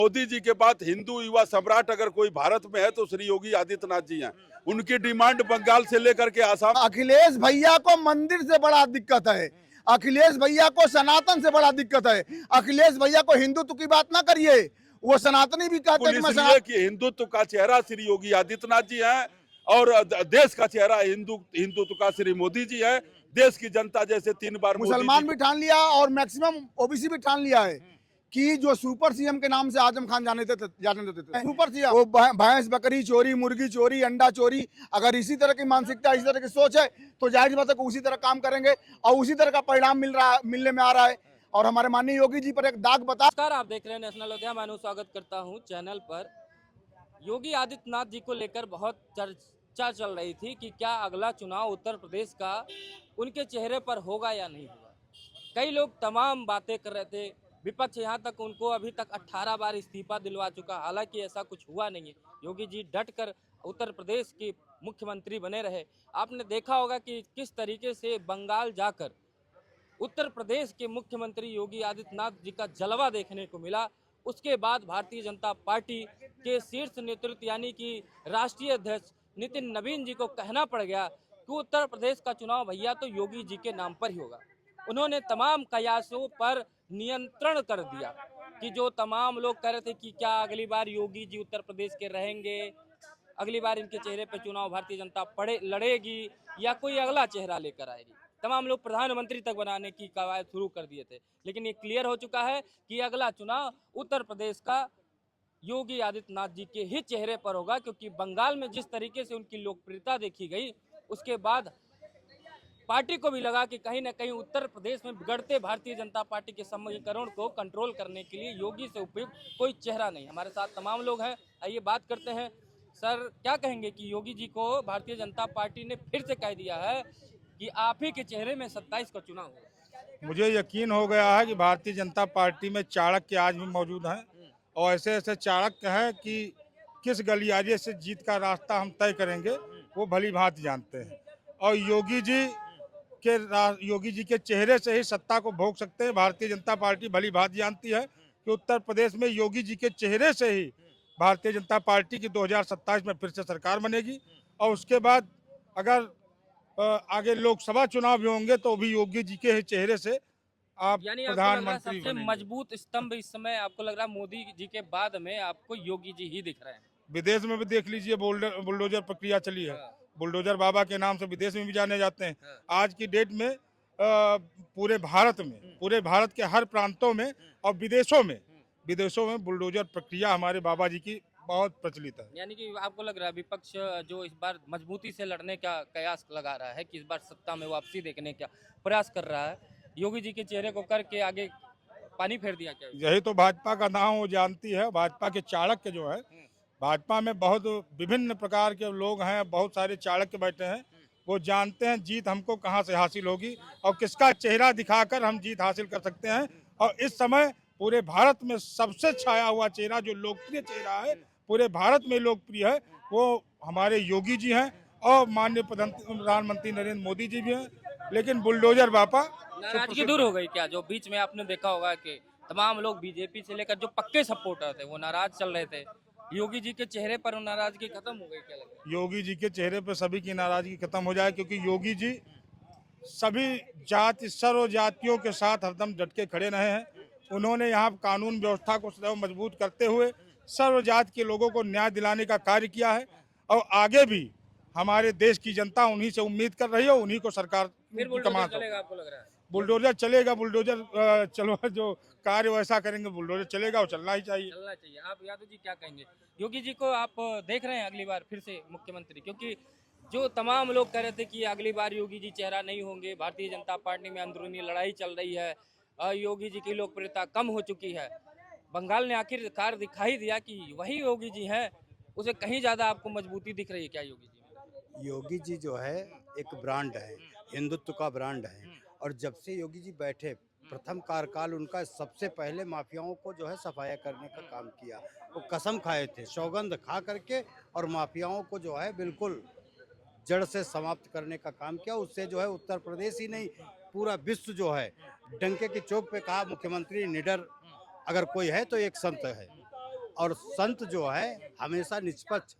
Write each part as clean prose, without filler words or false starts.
मोदी जी के बाद हिंदू युवा सम्राट अगर कोई भारत में है तो श्री योगी आदित्यनाथ जी हैं। उनकी डिमांड बंगाल से लेकर के आसाम। अखिलेश भैया को मंदिर से बड़ा दिक्कत है, अखिलेश भैया को सनातन से बड़ा दिक्कत है। अखिलेश भैया को हिंदुत्व की बात ना करिए, वो सनातनी भी कहते हैं कि मैं इसलिए कि हिंदुत्व का चेहरा श्री योगी आदित्यनाथ जी हैं और देश का चेहरा हिंदुत्व का श्री मोदी जी है। देश की जनता जैसे 3 बार मुसलमान भी ठान लिया और मैक्सिमम ओबीसी भी ठान लिया है कि जो सुपर सीएम के नाम से आजम खान जाने देते थे सुपर सीएम, वो भैंस बकरी चोरी, मुर्गी चोरी, अंडा चोरी। अगर इसी तरह की मानसिकता, इसी तरह की सोच है तो जाहिर बात है कि उसी तरह काम करेंगे और उसी तरह का परिणाम मिलने में आ रहा है। और हमारे माननीय योगी जी पर एक दाग बता। नमस्कार, आप देख रहे हैं नेशनल अयोध्या। मैं स्वागत करता हूं चैनल पर। योगी आदित्यनाथ जी को लेकर बहुत चर्चा चल रही थी कि क्या अगला चुनाव उत्तर प्रदेश का उनके चेहरे पर होगा या नहीं होगा। कई लोग तमाम बातें कर रहे थे। विपक्ष यहाँ तक उनको अभी तक 18 बार इस्तीफा दिलवा चुका, हालांकि ऐसा कुछ हुआ नहीं है। योगी जी डट कर उत्तर प्रदेश के मुख्यमंत्री बने रहे। आपने देखा होगा कि किस तरीके से बंगाल जाकर उत्तर प्रदेश के मुख्यमंत्री योगी आदित्यनाथ जी का जलवा देखने को मिला। उसके बाद भारतीय जनता पार्टी के शीर्ष नेतृत्व यानी कि राष्ट्रीय अध्यक्ष नितिन नवीन जी को कहना पड़ गया कि उत्तर प्रदेश का चुनाव भैया तो योगी जी के नाम पर ही होगा। उन्होंने तमाम कयासों पर नियंत्रण कर दिया कि जो तमाम लोग कह रहे थे कि क्या अगली बार योगी जी उत्तर प्रदेश के रहेंगे, अगली बार इनके चेहरे पर चुनाव भारतीय जनता लड़ेगी या कोई अगला चेहरा लेकर आएगी। तमाम लोग प्रधानमंत्री तक बनाने की कवायद शुरू कर दिए थे, लेकिन ये क्लियर हो चुका है कि अगला चुनाव उत्तर प्रदेश का योगी आदित्यनाथ जी के ही चेहरे पर होगा, क्योंकि बंगाल में जिस तरीके से उनकी लोकप्रियता देखी गई उसके बाद पार्टी को भी लगा कि कहीं ना कहीं उत्तर प्रदेश में बिगड़ते भारतीय जनता पार्टी के समीकरण को कंट्रोल करने के लिए योगी से उपयुक्त कोई चेहरा नहीं। हमारे साथ तमाम लोग हैं, आइए बात करते हैं। सर, क्या कहेंगे कि योगी जी को भारतीय जनता पार्टी ने फिर से कह दिया है कि आप ही के चेहरे में 27 का चुनाव होगा। मुझे यकीन हो गया है कि भारतीय जनता पार्टी में चाणक्य आज भी मौजूद हैं और ऐसे ऐसे चाणक्य हैं कि किस गलियारे से जीत का रास्ता हम तय करेंगे वो भली भांति जानते हैं। और योगी जी के चेहरे से ही सत्ता को भोग सकते हैं। भारतीय जनता पार्टी भली भांति जानती है कि उत्तर प्रदेश में योगी जी के चेहरे से ही भारतीय जनता पार्टी की 2027 में फिर से सरकार बनेगी। और उसके बाद अगर आगे लोकसभा चुनाव भी होंगे तो भी योगी जी के चेहरे से आप प्रधानमंत्री सबसे मजबूत स्तंभ इस समय आपको लग रहा है मोदी जी के बाद में आपको योगी जी ही दिख रहे हैं। विदेश में भी देख लीजिए, बुलडोजर प्रक्रिया चली है। बुलडोजर बाबा के नाम से विदेश में भी जाने जाते हैं। आज की डेट में पूरे भारत के हर प्रांतों में और विदेशों में बुलडोजर प्रक्रिया हमारे बाबा जी की बहुत प्रचलित है। यानी कि आपको लग रहा है विपक्ष जो इस बार मजबूती से लड़ने का कयास लगा रहा है कि इस बार सत्ता में वापसी देखने का प्रयास कर रहा है, योगी जी के चेहरे को करके आगे पानी फेर दिया क्या? यही तो भाजपा का नाम वो जानती है। भाजपा के चाणक्य जो है, भाजपा में बहुत विभिन्न प्रकार के लोग हैं, बहुत सारे चाणक्य बैठे हैं। वो जानते हैं जीत हमको कहाँ से हासिल होगी और किसका चेहरा दिखाकर हम जीत हासिल कर सकते हैं। और इस समय पूरे भारत में सबसे छाया हुआ चेहरा, जो लोकप्रिय चेहरा है, पूरे भारत में लोकप्रिय है, वो हमारे योगी जी हैं और माननीय प्रधानमंत्री नरेंद्र मोदी जी भी हैं। लेकिन बुलडोजर बापा नाराजगी दूर हो गई क्या? जो बीच में आपने देखा होगा कि तमाम लोग बीजेपी से लेकर जो पक्के सपोर्टर थे वो नाराज चल रहे थे, योगी जी के चेहरे पर नाराजगी खत्म हो गई क्या लगता है? योगी जी के चेहरे पर सभी की नाराजगी खत्म हो जाए, क्योंकि योगी जी सभी सर्व जातियों के साथ हरदम डट के खड़े रहे हैं। उन्होंने यहाँ कानून व्यवस्था को सदैव मजबूत करते हुए सर्व जाति के लोगों को न्याय दिलाने का कार्य किया है और आगे भी हमारे देश की जनता उन्हीं से उम्मीद कर रही है, उन्हीं को सरकार कमान चलेगा। आपको लग रहा है बुलडोजर चलेगा? बुलडोजर चलो, जो कार्य वैसा करेंगे बुलडोजर चलेगा और चलना चाहिए। आप यादव जी क्या कहेंगे? योगी जी को आप देख रहे हैं अगली बार फिर से मुख्यमंत्री? क्योंकि जो तमाम लोग कह रहे थे कि अगली बार योगी जी चेहरा नहीं होंगे, भारतीय जनता पार्टी में अंदरूनी लड़ाई चल रही है, योगी जी की लोकप्रियता कम हो चुकी है। बंगाल ने आखिरकार दिखाई दिया कि वही योगी जी हैं, उसे कहीं ज्यादा आपको मजबूती दिख रही है क्या योगी जी में? योगी जी जो है एक ब्रांड है, हिंदुत्व का ब्रांड है। और जब से योगी जी बैठे, प्रथम कार्यकाल उनका सबसे पहले माफियाओं को जो है सफाया करने का काम किया। वो कसम खाए थे, सौगंध खा करके, और माफियाओं को जो है बिल्कुल जड़ से समाप्त करने का काम किया। उससे जो है उत्तर प्रदेश ही नहीं, पूरा विश्व जो है डंके की चोट पे कहा मुख्यमंत्री निडर अगर कोई है तो एक संत है। और संत जो है हमेशा निष्पक्ष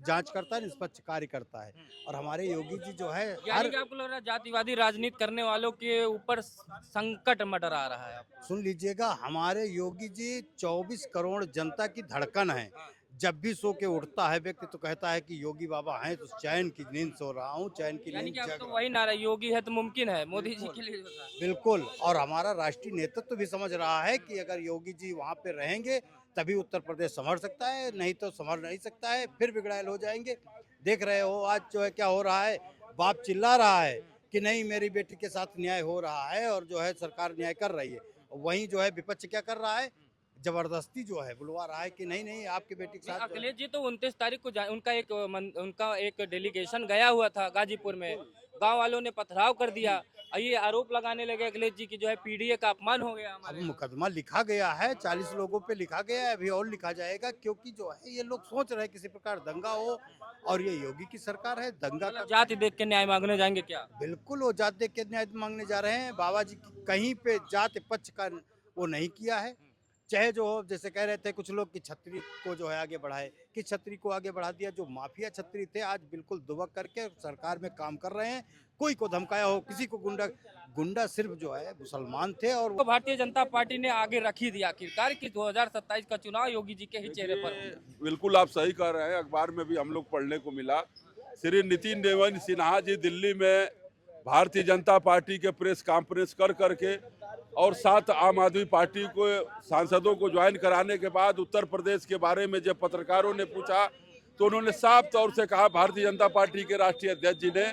जांच करता है, निष्पक्ष कार्य करता है। और हमारे योगी जी जो है यानी कि आपको लग रहा है जातिवादी राजनीति करने वालों के ऊपर संकट मंडरा रहा है आपको? सुन लीजिएगा, हमारे योगी जी 24 करोड़ जनता की धड़कन है। जब भी सो के उठता है व्यक्ति तो कहता है कि योगी बाबा हैं तो चैन की नींद सो रहा हूँ, चैन की यानी नींद कि आप जग तो रहा वही नारा योगी है तो मुमकिन है मोदी जी के लिए होता है। हूं। बिल्कुल, और हमारा राष्ट्रीय नेतृत्व भी समझ रहा है कि अगर योगी जी वहाँ पे रहेंगे तभी उत्तर प्रदेश संभल सकता है, नहीं तो संभल नहीं सकता है, फिर बिगड़ैल हो जाएंगे। देख रहे हो आज जो है क्या हो रहा है, बाप चिल्ला रहा है कि नहीं मेरी बेटी के साथ न्याय हो रहा है और जो है सरकार न्याय कर रही है। वहीं जो है विपक्ष क्या कर रहा है, जबरदस्ती जो है बुलवा रहा है कि नहीं नहीं आपकी बेटी के साथ जो है। अखिलेश जी तो 29 तारीख को उनका एक डेलीगेशन गया हुआ था गाजीपुर में, गांव वालों ने पथराव कर दिया और ये आरोप लगाने लगे अखिलेश जी की जो है पीडीए का अपमान हो गया अब हमारे। मुकदमा लिखा गया है, 40 लोगों पे लिखा गया है, अभी और लिखा जाएगा, क्योंकि जो है ये लोग सोच रहे हैं किसी प्रकार दंगा हो, और ये योगी की सरकार है, दंगा का जाति देख के न्याय मांगने जाएंगे क्या? बिल्कुल वो जात देख के न्याय मांगने जा रहे हैं। बाबा जी की कहीं पे जात पक्ष का वो नहीं किया है। चाहे जो हो, जैसे कह रहे थे कुछ लोग कि छतरी को जो है आगे बढ़ाए, कि छतरी को आगे बढ़ा दिया। जो माफिया छतरी थे आज बिल्कुल दुबक करके सरकार में काम कर रहे हैं। कोई को धमकाया हो, किसी को गुंडा सिर्फ जो है मुसलमान थे। और तो भारतीय जनता पार्टी ने आगे रख ही दिया आखिरकार कि 2027 का चुनाव योगी जी के ही चेहरे पर होगा। बिल्कुल आप सही कह रहे हैं। अखबार में भी हम लोग पढ़ने को मिला, श्री नितिन नवीन सिन्हा जी दिल्ली में भारतीय जनता पार्टी के प्रेस कॉन्फ्रेंस कर करके और 7 आम आदमी पार्टी को सांसदों को ज्वाइन कराने के बाद उत्तर प्रदेश के बारे में जब पत्रकारों ने पूछा तो उन्होंने साफ तौर से कहा, भारतीय जनता पार्टी के राष्ट्रीय अध्यक्ष जी ने,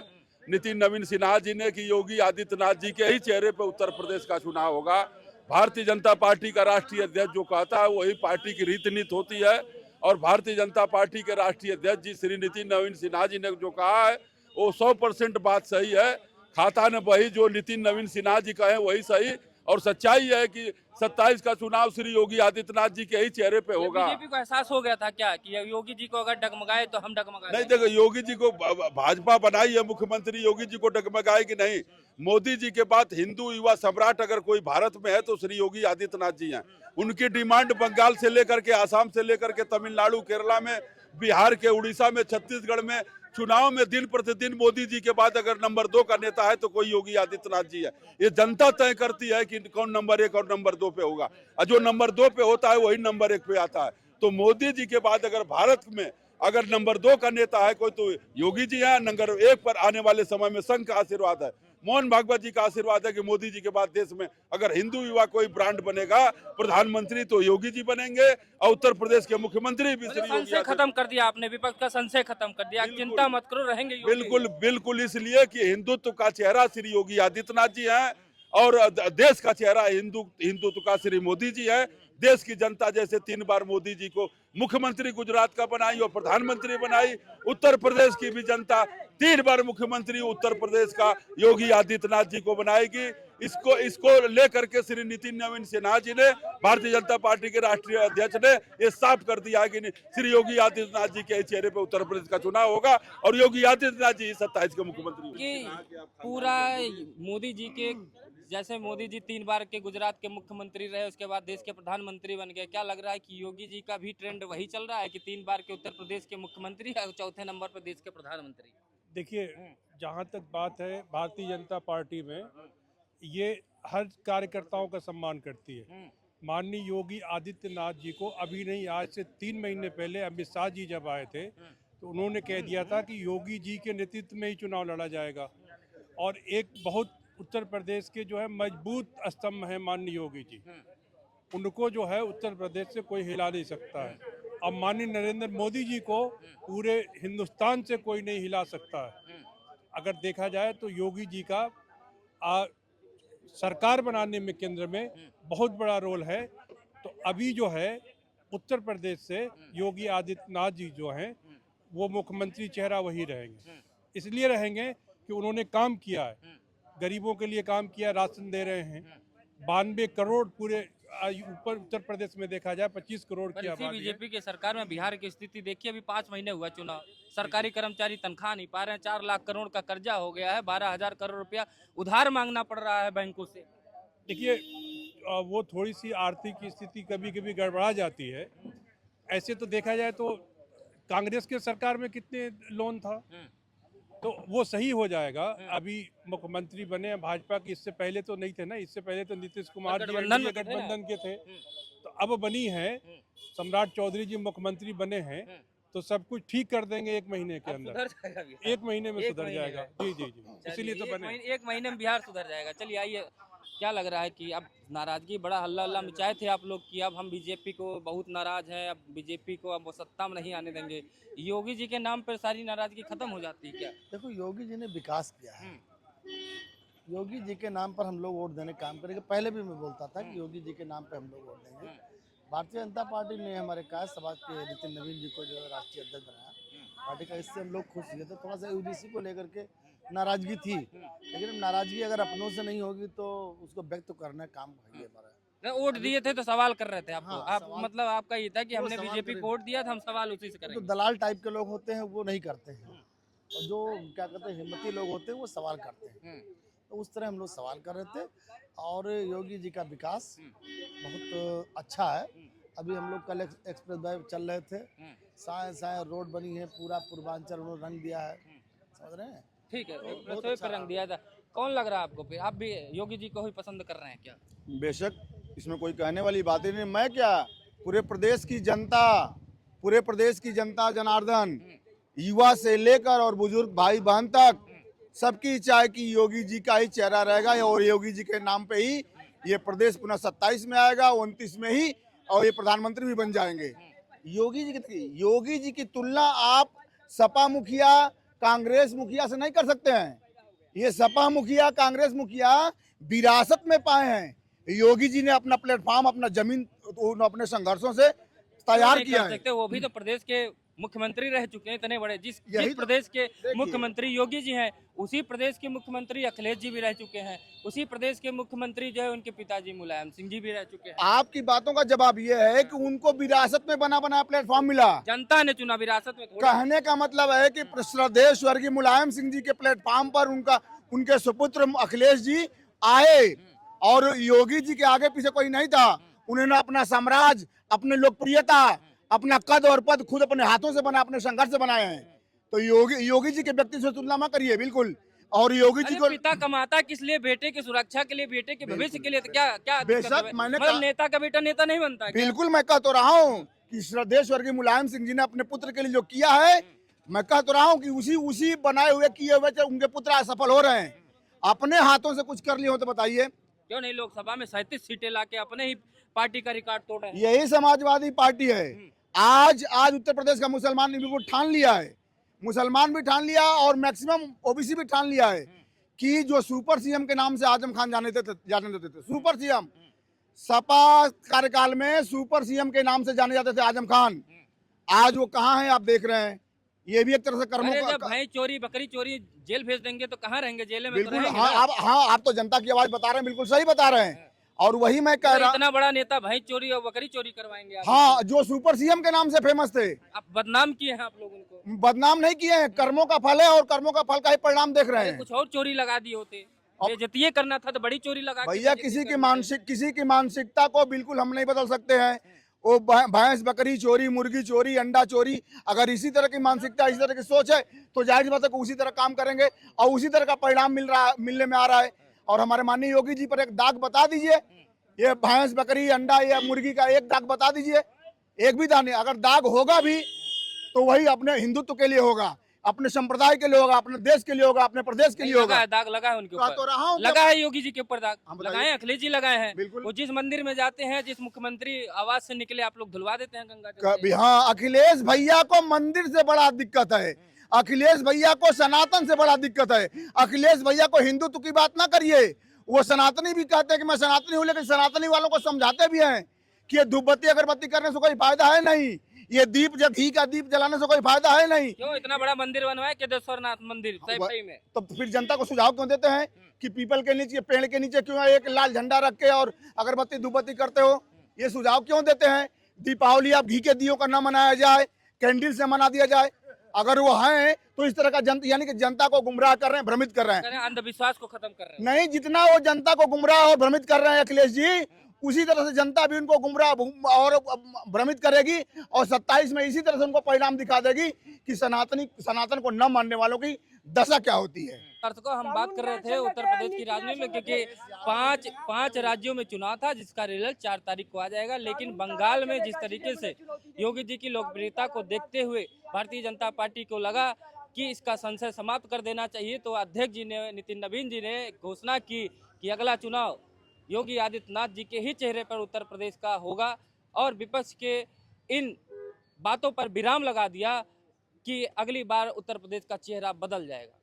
नितिन नवीन सिन्हा जी ने, कि योगी आदित्यनाथ जी के ही चेहरे पर उत्तर प्रदेश का चुनाव होगा। भारतीय जनता पार्टी का राष्ट्रीय अध्यक्ष जो कहता है वही पार्टी की रीति नीति होती है। और भारतीय जनता पार्टी के राष्ट्रीय अध्यक्ष जी श्री नितिन नवीन सिन्हा जी ने जो कहा है वो 100% बात सही है। खाता ने वही जो नितिन नवीन सिन्हा जी कहे वही सही, और सच्चाई है कि 27 का चुनाव श्री योगी आदित्यनाथ जी के ही चेहरे पे होगा। बीजेपी को एहसास हो गया था क्या कि योगी जी को अगर डगमगाए तो हम डगमगा नहीं, देखो योगी जी को भाजपा बनाई है मुख्यमंत्री, योगी जी को डगमगाए कि नहीं। मोदी जी के बाद हिंदू युवा सम्राट अगर कोई भारत में है तो श्री योगी आदित्यनाथ जी हैं। उनकी डिमांड बंगाल से लेकर के आसाम से लेकर के तमिलनाडु, केरला में, बिहार के, उड़ीसा में, छत्तीसगढ़ में चुनाव में दिन प्रतिदिन मोदी जी के बाद अगर नंबर 2 का नेता है तो कोई योगी आदित्यनाथ जी है। ये जनता तय करती है कि कौन नंबर 1 और नंबर 2 पे होगा, और जो नंबर 2 पे होता है वही नंबर 1 पे आता है। तो मोदी जी के बाद अगर भारत में अगर नंबर 2 का नेता है कोई तो योगी जी है। नंबर 1 पर आने वाले समय में संघ का आशीर्वाद है, मोहन भागवत जी का आशीर्वाद है कि मोदी जी के बाद देश में अगर हिंदू युवा कोई ब्रांड बनेगा प्रधानमंत्री तो योगी जी बनेंगे, और उत्तर प्रदेश के मुख्यमंत्री भी श्री योगी संशय खत्म कर दिया आपने, विपक्ष का संशय खत्म कर दिया। चिंता मत करो, रहेंगे योगी। बिल्कुल बिल्कुल, इसलिए कि हिंदुत्व का चेहरा श्री योगी आदित्यनाथ जी हैं और देश का चेहरा हिंदुत्व का श्री मोदी जी है। देश की जनता जैसे 3 बार मोदी जी को मुख्यमंत्री गुजरात का बनाई और प्रधानमंत्री बनाई, उत्तर प्रदेश की भी जनता 3 बार मुख्यमंत्री उत्तर प्रदेश का योगी आदित्यनाथ जी को बनाएगी। इसको लेकर के श्री नितिन नवीन सिन्हा जी ने, भारतीय जनता पार्टी के राष्ट्रीय अध्यक्ष ने ये साफ कर दिया है कि श्री योगी आदित्यनाथ जी के चेहरे पे उत्तर प्रदेश का चुनाव होगा और योगी आदित्यनाथ जी 27 के मुख्यमंत्री कि पूरा मोदी जी के जैसे मोदी जी 3 बार के गुजरात के मुख्यमंत्री रहे, उसके बाद देश के प्रधानमंत्री बन गए। क्या लग रहा है कि योगी जी का भी ट्रेंड वही चल रहा है कि 3 बार के उत्तर प्रदेश के मुख्यमंत्री और चौथे नंबर पर देश के प्रधानमंत्री? देखिए, जहाँ तक बात है भारतीय जनता पार्टी में, ये हर कार्यकर्ताओं का सम्मान करती है। माननीय योगी आदित्यनाथ जी को अभी नहीं, आज से 3 महीने पहले अमित शाह जी जब आए थे तो उन्होंने कह दिया था कि योगी जी के नेतृत्व में ही चुनाव लड़ा जाएगा। और एक बहुत उत्तर प्रदेश के जो है मजबूत स्तंभ है माननीय योगी जी, उनको जो है उत्तर प्रदेश से कोई हिला नहीं सकता है। अब माननीय नरेंद्र मोदी जी को पूरे हिंदुस्तान से कोई नहीं हिला सकता है। अगर देखा जाए तो योगी जी का सरकार बनाने में केंद्र में बहुत बड़ा रोल है। तो अभी जो है उत्तर प्रदेश से योगी आदित्यनाथ जी जो हैं वो मुख्यमंत्री चेहरा वही रहेंगे। इसलिए रहेंगे कि उन्होंने काम किया है, गरीबों के लिए काम किया, राशन दे रहे हैं। 92 करोड़ पूरे ऊपर उत्तर प्रदेश में देखा जाए 25 करोड़ की आबादी है। बीजेपी की सरकार में बिहार की स्थिति देखिए, अभी 5 महीने हुआ चुनाव, सरकारी कर्मचारी तनख्वाह नहीं पा रहे हैं, 4 लाख करोड़ का कर्जा हो गया है, 12,000 करोड़ रुपया उधार मांगना पड़ रहा है बैंकों से। देखिए, वो थोड़ी सी आर्थिक स्थिति कभी कभी गड़बड़ा जाती है, ऐसे तो देखा जाए तो कांग्रेस के सरकार में कितने लोन था, तो वो सही हो जाएगा। अभी मुख्यमंत्री बने हैं भाजपा के, इससे पहले तो नहीं थे ना, इससे पहले तो नीतीश कुमार जी गठबंधन में थे ना। गठबंधन के थे, तो अब बनी है, सम्राट चौधरी जी मुख्यमंत्री बने हैं, तो सब कुछ ठीक कर देंगे 1 महीने के अब अंदर। सुधर जाएगा बिहार। 1 महीने में एक सुधर महीने जाएगा। में। जी जी जी, इसीलिए तो बने। 1 महीने में बिहार सुधर जाएगा। चलिए आइए, क्या लग रहा है कि अब नाराजगी बड़ा हल्ला हल्ला मचाए थे आप लोग कि अब हम बीजेपी को बहुत नाराज हैं, अब बीजेपी को अब वो सत्ता में नहीं आने देंगे, योगी जी के नाम पर सारी नाराजगी खत्म हो जाती है क्या? देखो योगी जी ने विकास किया है। योगी जी के नाम पर हम लोग वोट देने का काम करेंगे। पहले भी मैं बोलता था कि योगी जी के नाम पे हम लोग वोट देंगे। भारतीय जनता पार्टी ने हमारे कायद समाज के नितिन नवीन जी को जो है राष्ट्रीय अध्यक्ष बनाया पार्टी का, इससे हम लोग खुश हुए थे। थोड़ा सा यूजीसी को लेकर के नाराजगी थी, लेकिन नाराजगी अगर अपनों से नहीं होगी तो उसको व्यक्त करना काम है हमारा। वोट दिए थे तो सवाल कर रहे थे आपको, हाँ, आप सवाल- मतलब आपका ये था कि वो हमने सवाल बीजेपी को वोट दिया था, हम सवाल उसी से तो करेंगे। दलाल टाइप के लोग होते हैं वो नहीं करते हैं, और जो क्या कहते हैं हिम्मती लोग होते हैं वो सवाल करते हैं। तो उस तरह हम लोग सवाल कर रहे थे। और योगी जी का विकास बहुत अच्छा है। अभी हम लोग कल एक्सप्रेस वे चल रहे थे, साए साए रोड बनी है, पूरा पूर्वांचल उन्होंने रंग दिया है, समझ रहे हैं। ठीक है, बहुत रसोई अच्छा पे रंग रहा। दिया था। कौन लग रहा है आपको फिर? आप भी योगी जी को ही पसंद कर रहे हैं क्या? बेशक, इसमें कोई कहने वाली बात ही नहीं। मैं क्या, पूरे प्रदेश की जनता, पूरे प्रदेश की जनता जनार्दन, युवा से लेकर और बुजुर्ग भाई बहन तक सबकी इच्छा है कि योगी जी का ही चेहरा रहेगा और योगी जी के नाम पे ही ये प्रदेश पुनः 27 में आएगा, 29 में ही, और ये प्रधानमंत्री भी बन जाएंगे। योगी जी की तुलना आप सपा मुखिया, कांग्रेस मुखिया से नहीं कर सकते हैं। ये सपा मुखिया, कांग्रेस मुखिया विरासत में पाए हैं। योगी जी ने अपना प्लेटफॉर्म, अपना जमीन अपने संघर्षों से तैयार नहीं किया कर है। सकते, वो भी तो प्रदेश के मुख्यमंत्री रह चुके हैं इतने बड़े। जिस यही तो- प्रदेश के देखिए। मुख्यमंत्री योगी जी हैं, उसी प्रदेश के मुख्यमंत्री अखिलेश जी भी रह चुके हैं, उसी प्रदेश के मुख्यमंत्री जो है उनके पिताजी मुलायम सिंह जी भी रह चुके हैं। आपकी बातों का जवाब ये है कि उनको विरासत में बना बना प्लेटफॉर्म मिला। जनता ने चुना, विरासत में थोड़ी। कहने का मतलब है कि श्रद्धेय स्वर्गीय मुलायम सिंह जी के प्लेटफॉर्म पर उनके सुपुत्र अखिलेश जी आए, और योगी जी के आगे पीछे कोई नहीं था। उन्होंने अपना साम्राज्य, अपनी लोकप्रियता, अपना कद और पद खुद अपने हाथों से बना, अपने संघर्ष से बनाए हैं। तो योगी जी के व्यक्ति से तुलना मत करिए बिल्कुल। और योगी जी अरे को पिता कमाता किस लिए? बेटे की सुरक्षा के लिए, बेटे के भविष्य के लिए। तो क्या क्या दिक्कत बेशक, है? मैंने मतलब कहा- नेता का बेटा नेता नहीं बनता क्या? बिल्कुल, मैं कह तो रहा हूँ कि श्रद्धेय स्वर्गीय मुलायम सिंह जी ने अपने पुत्र के लिए जो किया है, मैं कह तो रहा हूँ कि उसी बनाए हुए किए हुए उनके पुत्र असफल हो रहे हैं। अपने हाथों से कुछ कर लिए हो तो बताइए। क्यों नहीं? लोकसभा में 37 सीटें लाके अपने ही पार्टी का रिकॉर्ड तोड़ रहे हैं। यही समाजवादी पार्टी है। आज उत्तर प्रदेश का मुसलमान ने बिल्कुल ठान लिया है, मुसलमान भी ठान लिया और मैक्सिमम ओबीसी भी ठान लिया है कि जो सुपर सीएम के नाम से आजम खान जाने देते थे, सुपर सीएम, सपा कार्यकाल में सुपर सीएम के नाम से जाने जाते थे आजम खान, आज वो कहाँ हैं आप देख रहे हैं। ये भी एक तरह से कर्मों अरे जब का भैंस चोरी, बकरी चोरी जेल भेज देंगे तो कहाँ रहेंगे? जेल में तो बिल्कुल। रहेंगे हाँ, ना। आप तो जनता की आवाज बता रहे हैं, बिल्कुल सही बता रहे हैं। और वही मैं कह तो रहा, इतना बड़ा नेता भैंस चोरी और बकरी चोरी करवाएंगे आप? हाँ, जो सुपर सीएम के नाम से फेमस थे, आप बदनाम किए हैं आप लोग उनको। बदनाम नहीं किए हैं, कर्मों का फल है और कर्मों का फल का ही परिणाम देख रहे अरे हैं। कुछ और चोरी लगा दिए होते, बेइज्जती करना था तो बड़ी चोरी लगा के भैया, बेइज्जती करनी किसी की मानसिकता को बिल्कुल हम नहीं बदल सकते हैं। वो भैंस बकरी चोरी, मुर्गी चोरी, अंडा चोरी, अगर इसी तरह की मानसिकता, इसी तरह की सोच है तो जाहिर बात है कि उसी तरह काम करेंगे और उसी तरह का परिणाम मिलने में आ रहा है। और हमारे माननीय योगी जी पर एक दाग बता दीजिए, ये भैंस बकरी अंडा या मुर्गी का एक दाग बता दीजिए, एक भी दाने। अगर दाग होगा भी तो वही अपने हिंदुत्व के लिए होगा, अपने संप्रदाय के लिए होगा, अपने देश के लिए होगा, अपने प्रदेश के लिए लगा होगा। है, दाग लगा है उनके कहा तो ऊपर, रहा हूं लगा है योगी जी के ऊपर दाग, हाँ, बताइए। लगाए हैं, अखिलेश जी लगाए हैं। बिल्कुल। वो जिस मंदिर में जाते हैं, जिस मुख्यमंत्री आवास से निकले, आप लोग धुलवा देते हैं गंगा जल कभी से। हाँ, अखिलेश भैया को मंदिर से बड़ा दिक्कत है, अखिलेश भैया को सनातन से बड़ा दिक्कत है। अखिलेश भैया को हिंदुत्व की बात ना करिए, वो सनातनी भी कहते हैं कि मैं सनातनी हूँ, लेकिन सनातनी वालों को समझाते भी हैं कि ये धूपबत्ती अगरबत्ती करने से कोई फायदा है नहीं, ये घी का दीप जलाने से कोई फायदा है नहीं। क्यों इतना बड़ा मंदिर बनवाए केदारेश्वर नाथ मंदिर सैफई में? तो फिर जनता को सुझाव क्यों देते हैं कि पीपल के नीचे, पेड़ के नीचे क्यों एक लाल झंडा रख के और अगरबत्ती धूपबत्ती करते हो? ये सुझाव क्यों देते हैं? दीपावली आप घी के दियों का न मनाया जाए, कैंडल से मना दिया जाए। अगर वो हैं तो इस तरह का यानी कि जनता को गुमराह कर रहे हैं, भ्रमित कर रहे हैं। अंधविश्वास को खत्म कर रहे हैं। नहीं, जितना वो जनता को गुमराह और भ्रमित कर रहे हैं अखिलेश जी, उसी तरह से जनता भी उनको गुमराह और भ्रमित करेगी और 27 में इसी तरह से उनको परिणाम दिखा देगी कि सनातन को न मानने वालों की दशा क्या होती है। दर्शकों, हम बात कर रहे थे उत्तर प्रदेश की राजनीति में, क्योंकि पांच राज्यों में चुनाव था जिसका रिजल्ट 4 तारीख को आ जाएगा। लेकिन बंगाल में जिस तरीके से योगी जी की लोकप्रियता को देखते हुए भारतीय जनता पार्टी को लगा कि इसका संशय समाप्त कर देना चाहिए, तो अध्यक्ष जी ने, नितिन नवीन जी ने घोषणा की कि अगला चुनाव योगी आदित्यनाथ जी के ही चेहरे पर उत्तर प्रदेश का होगा। और विपक्ष के इन बातों पर विराम लगा दिया कि अगली बार उत्तर प्रदेश का चेहरा बदल जाएगा।